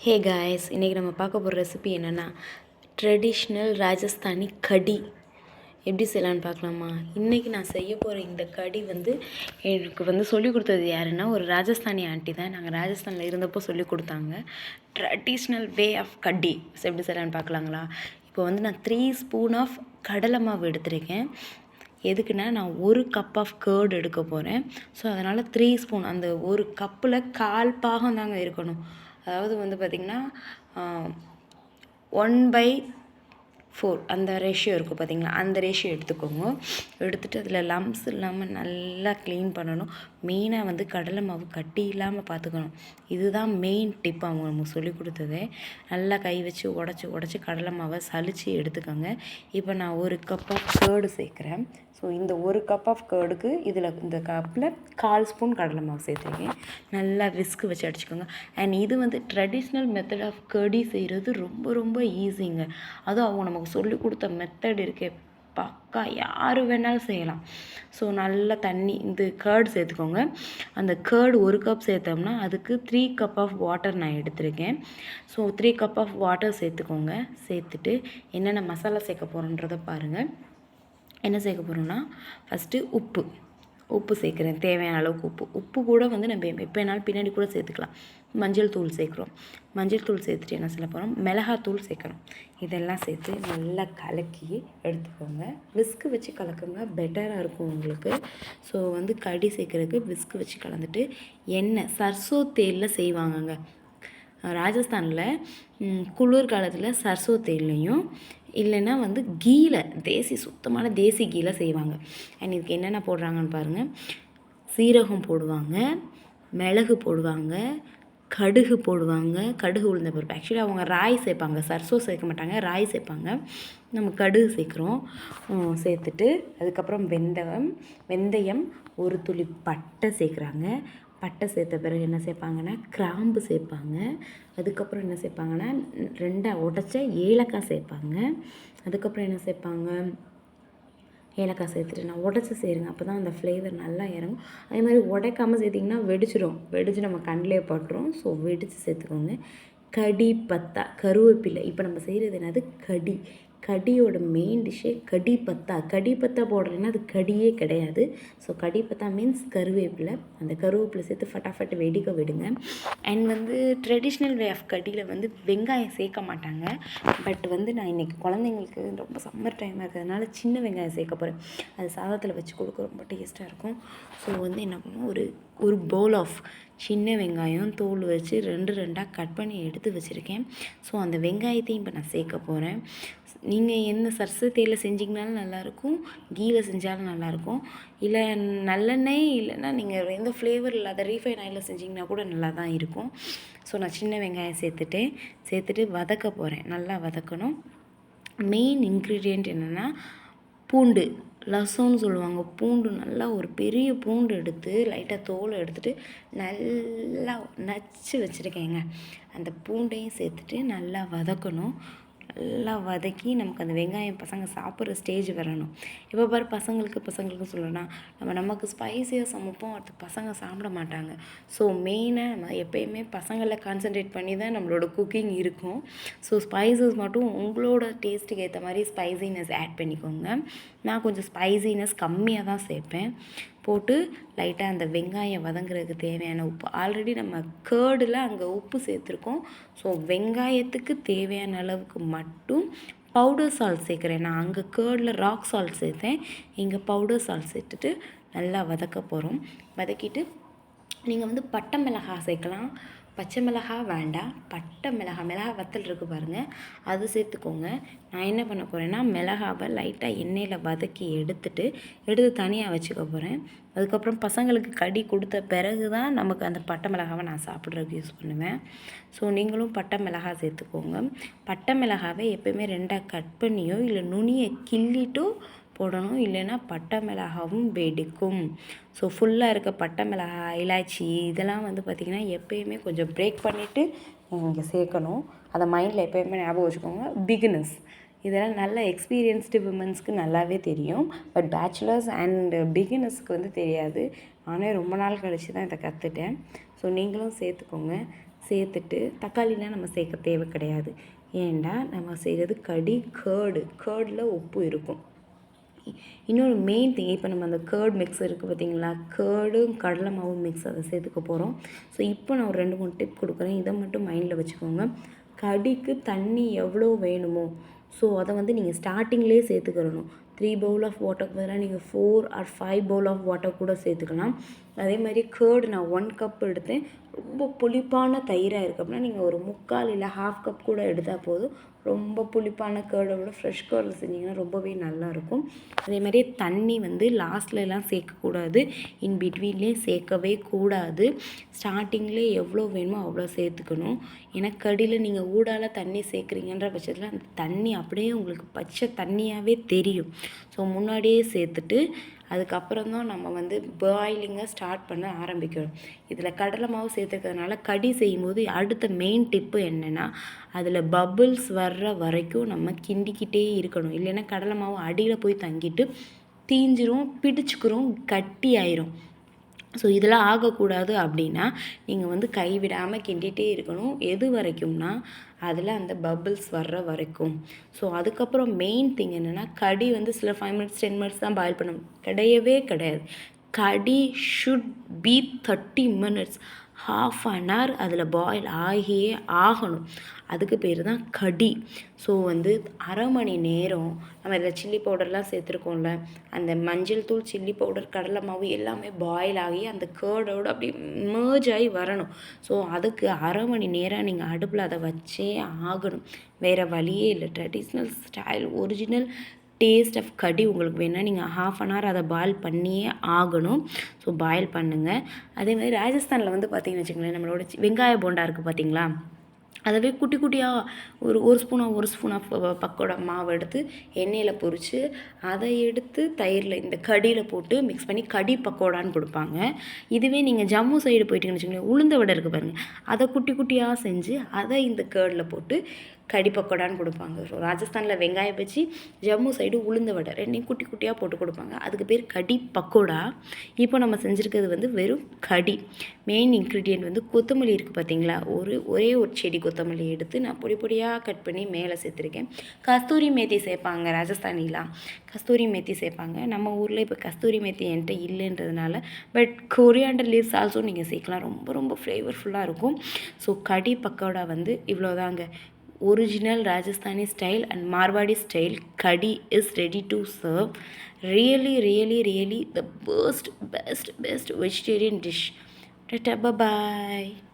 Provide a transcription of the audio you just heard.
Hey guys, இன்றைக்கி நம்ம பார்க்க போகிற ரெசிபி என்னென்னா ட்ரெடிஷ்னல் ராஜஸ்தானி கடி எப்படி செய்யலான்னு பார்க்கலாமா. இன்றைக்கி நான் செய்ய போகிற இந்த கடி எனக்கு சொல்லிக் கொடுத்தது யாருன்னா ஒரு ராஜஸ்தானி ஆண்டி தான். நாங்கள் ராஜஸ்தானில் இருந்தப்போ சொல்லிக் கொடுத்தாங்க. ட்ரெடிஷ்னல் வே ஆஃப் கடி எப்படி செய்யலான்னு பார்க்கலாங்களா. இப்போ நான் 3 ஸ்பூன் ஆஃப் கடலை மாவு எடுத்திருக்கேன். எதுக்குன்னா நான் 1 கப் ஆஃப் கேர்டு எடுக்க போகிறேன். ஸோ அதனால் 3 ஸ்பூன், அந்த ஒரு கப்பில் 1/4 பாகம் தாங்க இருக்கணும். அதாவது பார்த்திங்கன்னா 1/4 அந்த ரேஷியோ இருக்குது பார்த்திங்களா, அந்த ரேஷியோ எடுத்துக்கோங்க. எடுத்துகிட்டு அதில் லம்ஸ் இல்லாமல் நல்லா க்ளீன் பண்ணணும். மெயினாக கடலை மாவு கட்டி இல்லாமல் பார்த்துக்கணும். இதுதான் மெயின் டிப் அவங்க நமக்கு சொல்லிக் கொடுத்ததே. நல்லா கை வச்சு உடச்சி கடலை மாவை சலித்து எடுத்துக்கோங்க. இப்போ நான் 1 கப் ஆஃப் கேர்டு சேர்க்குறேன். ஸோ இந்த 1 கப் ஆஃப் கேர்டுக்கு இந்த கப்பில் 1/4 ஸ்பூன் கடலை மாவு சேர்த்துருக்கேன். நல்லா விஸ்கு வச்சு அடிச்சுக்கோங்க. அண்ட் இது ட்ரெடிஷ்னல் மெத்தட் ஆஃப் கடி செய்கிறது ரொம்ப ரொம்ப ஈஸிங்க. அதுவும் அவங்க நமக்கு சொல்லிக் கொடுத்த மெத்தட் இருக்கே, பக்கா யார் வேணாலும் செய்யலாம். ஸோ நல்லா தண்ணி இந்த கேர்டு சேர்த்துக்கோங்க. அந்த கேர்டு 1 கப் சேர்த்தோம்னா அதுக்கு 3 கப் ஆஃப் வாட்டர் நான் எடுத்திருக்கேன். ஸோ 3 கப் ஆஃப் வாட்டர் சேர்த்துக்கோங்க. சேர்த்துட்டு என்னென்ன மசாலா சேர்க்க போகிறோன்றதை பாருங்கள். என்ன சேர்க்க போகிறோன்னா ஃபஸ்ட்டு உப்பு சேர்க்குறேன். தேவையான அளவுக்கு உப்பு கூட நம்ம எப்போ வேணாலும் பின்னாடி கூட சேர்த்துக்கலாம். மஞ்சள் தூள் சேர்க்குறோம். மஞ்சள் தூள் சேர்த்துட்டு என்ன செய்ய போகிறோம், மிளகாத்தூள் சேர்க்குறோம். இதெல்லாம் சேர்த்து நல்லா கலக்கி எடுத்துக்கோங்க. விஸ்கு வச்சு கலக்குங்க, பெட்டராக இருக்கும் உங்களுக்கு. ஸோ கடி சேர்க்குறதுக்கு விஸ்கு வச்சு கலந்துட்டு எண்ணெய் சர்சோ தேலில் செய்வாங்கங்க. ராஜஸ்தானில் குளிர்காலத்தில் சர்சோ தேல்லையும் இல்லைன்னா கீல சுத்தமான தேசி கீல செய்வாங்க. அண்ட் இதுக்கு என்னென்ன போடுறாங்கன்னு பாருங்கள். சீரகம் போடுவாங்க, மிளகு போடுவாங்க, கடுகு போடுவாங்க, கடுகு உளுந்த பருப்பு. ஆக்சுவலி அவங்க ராய் சேர்ப்பாங்க, சர்சோ சேர்க்க மாட்டாங்க, ராய் சேர்ப்பாங்க. நம்ம கடுகு சேர்க்குறோம். சேர்த்துட்டு அதுக்கப்புறம் வெந்தயம், ஒரு துளி பட்டை சேர்க்குறாங்க. பட்டை சேர்த்த பிறகு என்ன சேர்ப்பாங்கன்னா கிராம்பு சேர்ப்பாங்க. அதுக்கப்புறம் என்ன சேர்ப்பாங்கன்னா 2 உடைச்ச ஏலக்காய் சேர்ப்பாங்க. அதுக்கப்புறம் என்ன சேர்ப்பாங்க, ஏலக்காய் சேர்த்துட்டு நான் உடச்சி செய்கிறேங்க. அப்போ தான் அந்த ஃப்ளேவர் நல்லா இறங்கும். அதே மாதிரி உடைக்காமல் சேர்த்திங்கன்னா வெடிச்சு நம்ம கண்ணிலே பட்டுரும். ஸோ வெடித்து சேர்த்துக்கோங்க. கடி பத்தா, கருவேப்பிலை. இப்போ நம்ம செய்கிறது என்னது, கடியோட மெயின் டிஷ்ஷே கடி பத்தா போடுறேன்னா அது கடியே கிடையாது. ஸோ கடி பத்தா மீன்ஸ் கருவேப்பிலை. அந்த கருவேப்பிலை சேர்த்து ஃபட்டாஃபட் வெடிக்க விடுங்க. அண்ட் ட்ரெடிஷ்னல் வே ஆஃப் கடியில் வெங்காயம் சேர்க்க மாட்டாங்க. பட் நான் இன்றைக்கி குழந்தைங்களுக்கு ரொம்ப சம்மர் டைம் இருக்கிறதுனால சின்ன வெங்காயம் சேர்க்க போகிறேன். அது சாதத்தில் வச்சு கொடுக்க ரொம்ப டேஸ்ட்டாக இருக்கும். ஸோ என்ன பண்ணுவோம், ஒரு பவுல் ஆஃப் சின்ன வெங்காயம் தோல் வச்சு 2 கட் பண்ணி எடுத்து வச்சுருக்கேன். ஸோ அந்த வெங்காயத்தையும் இப்போ நான் சேர்க்க போகிறேன். நீங்கள் என்ன சர்சு தேயில செஞ்சிங்கனாலும் நல்லாயிருக்கும், கீயில் செஞ்சாலும் நல்லாயிருக்கும். இல்லை நல்லெண்ணெய் இல்லைன்னா நீங்கள் எந்த ஃப்ளேவர் இல்லாத ரீஃபைன் ஆயிலில் செஞ்சிங்கன்னா கூட நல்லா தான் இருக்கும். ஸோ நான் சின்ன வெங்காயம் சேர்த்துட்டு வதக்க போகிறேன். நல்லா வதக்கணும். மெயின் இன்க்ரீடியண்ட் என்னென்னா பூண்டு, லசோன்னு சொல்லுவாங்க. பூண்டு நல்லா ஒரு பெரிய பூண்டு எடுத்து லைட்டாக தோலை எடுத்துகிட்டு நல்லா நச்சு வச்சுருக்கேங்க. அந்த பூண்டையும் சேர்த்துட்டு நல்லா வதக்கணும். நல்லா வதக்கி நமக்கு அந்த வெங்காயம் பசங்க சாப்பிட்ற ஸ்டேஜ் வரணும். இப்போ பாரு, பசங்களுக்கு சொல்லணும்னா நமக்கு ஸ்பைஸியாக சமைப்போம், அடுத்து பசங்க சாப்பிட மாட்டாங்க. ஸோ மெயினாக நம்ம எப்போயுமே பசங்களை கான்சன்ட்ரேட் பண்ணி தான் நம்மளோட குக்கிங் இருக்கும். ஸோ ஸ்பைசஸ் மட்டும் உங்களோட டேஸ்ட்டுக்கு ஏற்ற மாதிரி ஸ்பைசினஸ் ஆட் பண்ணிக்கோங்க. நான் கொஞ்சம் ஸ்பைசினஸ் கம்மியாக தான் சேர்ப்பேன். போட்டு லைட்டாக அந்த வெங்காயம் வதங்குறதுக்கு தேவையான உப்பு, ஆல்ரெடி நம்ம கேர்டில் அங்கே உப்பு சேர்த்துருக்கோம். ஸோ வெங்காயத்துக்கு தேவையான அளவுக்கு மட்டும் பவுடர் சால்ட் சேர்க்குறேன். நான் அங்கே கேர்டில் ராக் சால்ட் சேர்த்தேன், இங்கே பவுடர் சால்ட் சேர்த்துட்டு நல்லா வதக்க போகிறோம். வதக்கிட்டு நீங்கள் பட்டை மிளகாய் சேர்க்கலாம். பச்சை மிளகாய் வேண்டாம், பட்டை மிளகாய் வத்தல் இருக்குது பாருங்கள், அது சேர்த்துக்கோங்க. நான் என்ன பண்ண போகிறேன்னா மிளகாவை லைட்டாக எண்ணெயில் வதக்கி எடுத்து தனியாக வச்சுக்க போகிறேன். அதுக்கப்புறம் பசங்களுக்கு கடி கொடுத்த பிறகு தான் நமக்கு அந்த பட்டை மிளகாவை நான் சாப்பிட்றதுக்கு யூஸ் பண்ணுவேன். ஸோ நீங்களும் பட்டை மிளகாய் சேர்த்துக்கோங்க. பட்டை மிளகாவை எப்போயுமே 2 கட் பண்ணியோ இல்லை நுனியை கிள்ளிட்டோ போடணும், இல்லைன்னா பட்டை மிளகாவும் வெடிக்கும். ஸோ ஃபுல்லாக இருக்க பட்டை மிளகாய், இலாச்சி இதெல்லாம் பார்த்திங்கன்னா எப்போயுமே கொஞ்சம் பிரேக் பண்ணிவிட்டு நீங்கள் சேர்க்கணும். அதை மைண்டில் எப்போயுமே ஞாபகம் வச்சுக்கோங்க. பிகினர்ஸ் இதெல்லாம் நல்ல எக்ஸ்பீரியன்ஸ்டு விமன்ஸ்க்கு நல்லாவே தெரியும். பட் பேச்சுலர்ஸ் அண்ட் பிகினர்ஸ்க்கு தெரியாது. நானே ரொம்ப நாள் கழித்து தான் இதை கற்றுட்டேன். ஸோ நீங்களும் சேர்த்துக்கோங்க. சேர்த்துட்டு தக்காளிலாம் நம்ம சேர்க்க தேவை கிடையாது. ஏன்டா நம்ம செய்கிறது கடி கேர்டில் உப்பு இருக்கும். இன்னொரு மெயின் திங், இப்போ நம்ம அந்த கேர்ட் மிக்ஸ் இருக்குது பார்த்தீங்களா, கேர்டும் கடலை மாவு மிக்ஸ் அதை சேர்த்துக்க போகிறோம். ஸோ இப்போ நான் ஒரு 2-3 டிப் கொடுக்குறேன், இதை மட்டும் மைண்டில் வச்சுக்கோங்க. கடிக்கு தண்ணி எவ்வளோ வேணுமோ ஸோ அதை வந்து நீங்கள் ஸ்டார்டிங்லேயே சேர்த்துக்கிறணும். 3 பவுல் ஆஃப் வாட்டருக்கு பதிலாக நீங்கள் 4 ஆர் 5 பவுல் ஆஃப் வாட்டர் கூட சேர்த்துக்கலாம். அதே மாதிரி கேர்டு நான் 1 கப் எடுத்தேன். ரொம்ப புளிப்பான தயிராக இருக்குது அப்படின்னா நீங்கள் ஒரு 3/4 இல்லை 1/2 கப் கூட எடுத்தால் போதும். ரொம்ப புளிப்பான கேர்டை விட ஃப்ரெஷ் கேர்டில் செஞ்சிங்கன்னா ரொம்பவே நல்லாயிருக்கும். அதே மாதிரி தண்ணி வந்து லாஸ்ட்லலாம் சேர்க்கக்கூடாது, இன் பிட்வீன்லேயும் சேர்க்கவே கூடாது. ஸ்டார்டிங்லேயே எவ்வளோ வேணுமோ அவ்வளோ சேர்த்துக்கணும். ஏன்னா கடியில் நீங்கள் ஊடால தண்ணி சேர்க்குறீங்கன்ற பட்சத்தில் அந்த தண்ணி அப்படியே உங்களுக்கு பச்சை தண்ணியாகவே தெரியும். ஸோ முன்னாடியே சேர்த்துட்டு அதுக்கப்புறம் தான் நம்ம வந்து பாயிலிங்கை ஸ்டார்ட் பண்ண ஆரம்பிக்கணும். இதில் கடலை மாவு சேர்த்துக்கிறதுனால கடி செய்யும்போது அடுத்த மெயின் டிப்பு என்னென்னா, அதில் பபிள்ஸ் வர்ற வரைக்கும் நம்ம கிண்டிக்கிட்டே இருக்கணும். இல்லைன்னா கடலை மாவு அடியில் போய் தங்கிட்டு தீஞ்சிரும், பிடிச்சிக்கிறோம், கட்டி ஆயிரும். ஸோ இதெல்லாம் ஆகக்கூடாது அப்படின்னா நீங்கள் வந்து கைவிடாமல் கிண்டிகிட்டே இருக்கணும். எது வரைக்கும்னா அதில் அந்த பபிள்ஸ் வர்ற வரைக்கும். ஸோ அதுக்கப்புறம் மெயின் திங் என்னென்னா, கடி வந்து சில 5 மினிட்ஸ் 10 மினிட்ஸ் தான் பாயில் பண்ணணும், கிடையாது. கடி ஷுட் பி 30 மினிட்ஸ், 1/2 hour அதில் பாயில் ஆகியே ஆகணும். அதுக்கு பேர் தான் கடி. ஸோ வந்து 1/2 மணி நேரம் நம்ம இதில் சில்லி பவுடர்லாம் சேர்த்துருக்கோம்ல, அந்த மஞ்சள் தூள், சில்லி பவுடர், கடலை மாவு எல்லாமே பாயில் ஆகி அந்த கேர்டோடு அப்படி மேர்ஜ் ஆகி வரணும். ஸோ அதுக்கு 1/2 மணி நேரம் நீங்கள் அடுப்பில் அதை வச்சே ஆகணும். வேறு வழியே இல்லை. Traditional style original taste of கடி உங்களுக்கு வேணால் நீங்கள் 1/2 hour அதை பாயில் பண்ணியே ஆகணும். ஸோ பாயில் பண்ணுங்கள். அதே மாதிரி ராஜஸ்தானில் வந்து பார்த்திங்கன்னு வச்சுக்கோங்களேன், நம்மளோட வெங்காய போண்டா இருக்குது பார்த்தீங்களா, அதவே குட்டி குட்டியாக ஒரு ஸ்பூனாக பக்கோடா மாவு எடுத்து எண்ணெயில் பொரித்து அதை எடுத்து தயிரில் இந்த கடியில் போட்டு மிக்ஸ் பண்ணி கடி பக்கோடான்னு கொடுப்பாங்க. இதுவே நீங்கள் ஜம்மு சைடு போயிட்டீங்கன்னு வச்சுக்கோங்களேன், உளுந்த வடை இருக்குது பாருங்கள், அதை குட்டி குட்டியாக செஞ்சு அதை இந்த கேர்டில் போட்டு கடி பக்கோடான்னு கொடுப்பாங்க. ஸோ ராஜஸ்தானில் வெங்காய பஜ்ஜி, ஜம்மு சைடு உளுந்த வடை, ரெண்டையும் குட்டி குட்டியாக போட்டு கொடுப்பாங்க. அதுக்கு பேர் கடி பக்கோடா. இப்போ நம்ம செஞ்சுருக்கிறது வந்து வெறும் கடி. மெயின் இன்க்ரீடியன்ட் வந்து கொத்தமல்லி இருக்குது பார்த்தீங்களா, ஒரே ஒரு செடி கொத்தமல்லி எடுத்து நான் பொடியாக கட் பண்ணி மேலே சேர்த்துருக்கேன். கஸ்தூரி மேத்தி சேர்ப்பாங்க ராஜஸ்தானிலாம், கஸ்தூரி மேத்தி சேர்ப்பாங்க. நம்ம ஊரில் இப்போ கஸ்தூரி மேத்தி என்கிட்ட இல்லைன்றதுனால பட் கொரியாண்டர் லீவ்ஸ் ஆல்சோ நீங்கள் சேர்க்கலாம், ரொம்ப ஃப்ளேவர்ஃபுல்லாக இருக்கும். ஸோ கடி பக்கோடா வந்து இவ்வளோதாங்க. Original Rajasthani style and Marwadi style kadi is ready to serve. Really the best vegetarian dish. Tata, bye bye.